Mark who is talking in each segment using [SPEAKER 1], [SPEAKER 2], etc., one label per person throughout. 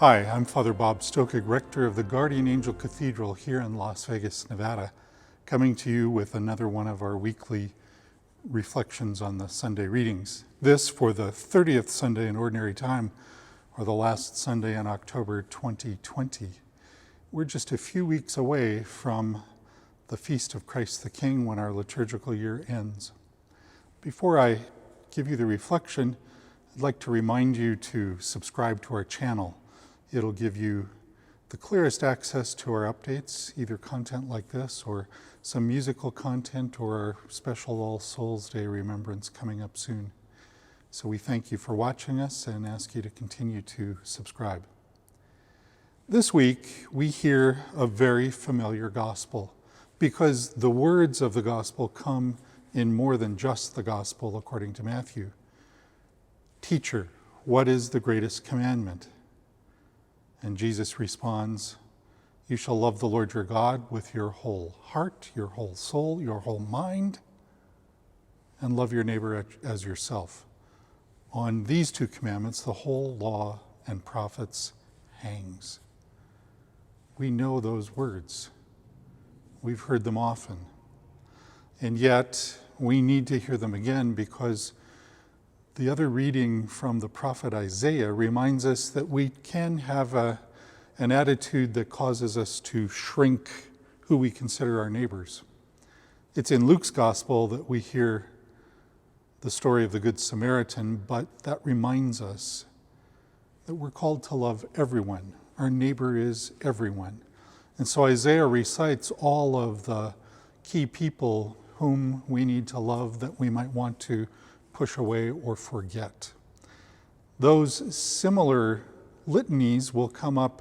[SPEAKER 1] Hi, I'm Father Bob Stokig, rector of the Guardian Angel Cathedral here in Las Vegas, Nevada, coming to you with another one of our weekly reflections on the Sunday readings. This for the 30th Sunday in Ordinary Time, or the last Sunday in October 2020. We're just a few weeks away from the Feast of Christ the King when our liturgical year ends. Before I give you the reflection, I'd like to remind you to subscribe to our channel. It'll give you the clearest access to our updates, either content like this or some musical content or our special All Souls Day remembrance coming up soon. So we thank you for watching us and ask you to continue to subscribe. This week, we hear a very familiar gospel because the words of the gospel come in more than just the gospel according to Matthew. Teacher, what is the greatest commandment? And Jesus responds, you shall love the Lord your God with your whole heart, your whole soul, your whole mind, and love your neighbor as yourself. On these two commandments, the whole law and prophets hangs. We know those words. We've heard them often. And yet, we need to hear them again because the other reading from the prophet Isaiah reminds us that we can have an attitude that causes us to shrink who we consider our neighbors. It's in Luke's gospel that we hear the story of the Good Samaritan, but that reminds us that we're called to love everyone. Our neighbor is everyone. And so Isaiah recites all of the key people whom we need to love that we might want to push away or forget. Those similar litanies will come up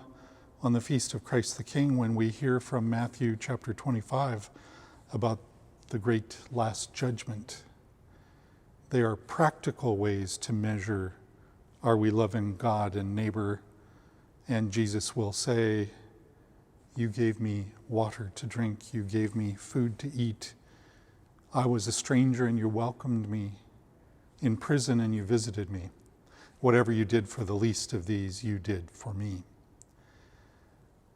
[SPEAKER 1] on the Feast of Christ the King when we hear from Matthew chapter 25 about the great last judgment. They are practical ways to measure, are we loving God and neighbor? And Jesus will say, you gave me water to drink, you gave me food to eat. I was a stranger and you welcomed me. In prison and you visited me. Whatever you did for the least of these, you did for me.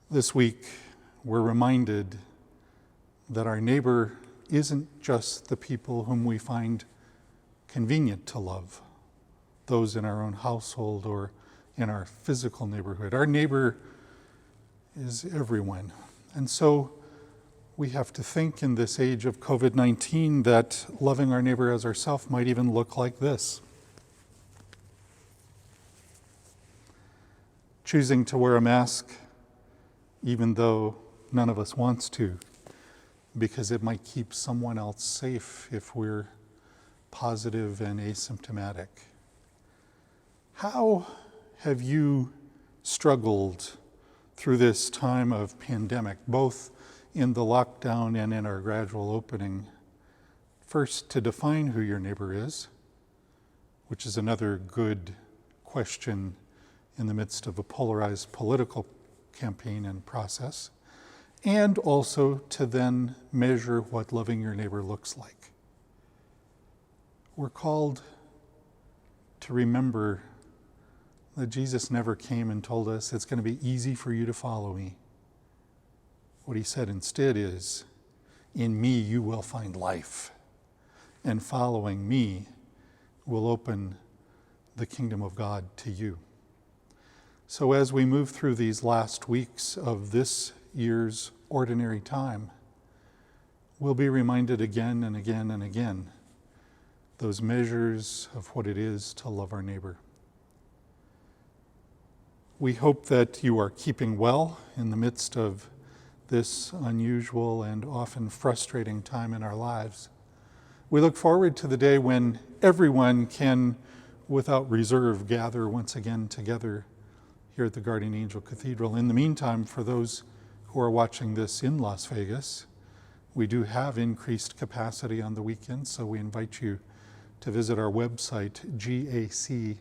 [SPEAKER 1] This week, we're reminded that our neighbor isn't just the people whom we find convenient to love, those in our own household or in our physical neighborhood. Our neighbor is everyone. And so we have to think in this age of COVID-19 that loving our neighbor as ourselves might even look like this. Choosing to wear a mask even though none of us wants to, because it might keep someone else safe if we're positive and asymptomatic. How have you struggled through this time of pandemic, both in the lockdown and in our gradual opening? First, to define who your neighbor is, which is another good question in the midst of a polarized political campaign and process, and also to then measure what loving your neighbor looks like. We're called to remember that Jesus never came and told us it's going to be easy for you to follow me. What he said instead is, in me you will find life, and following me will open the kingdom of God to you. So as we move through these last weeks of this year's ordinary time, we'll be reminded again and again and again those measures of what it is to love our neighbor. We hope that you are keeping well in the midst of this unusual and often frustrating time in our lives. We look forward to the day when everyone can, without reserve, gather once again together here at the Guardian Angel Cathedral. In the meantime, for those who are watching this in Las Vegas, we do have increased capacity on the weekends, so we invite you to visit our website, gaclv.org,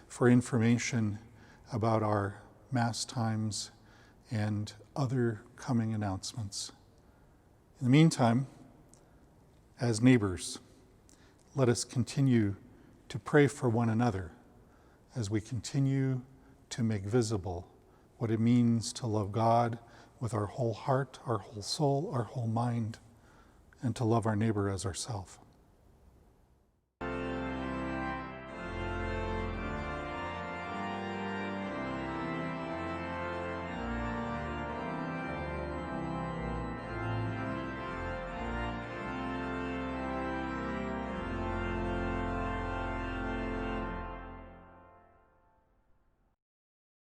[SPEAKER 1] for information about our Mass times and other coming announcements. In the meantime, as neighbors, let us continue to pray for one another as we continue to make visible what it means to love God with our whole heart, our whole soul, our whole mind, and to love our neighbor as ourselves.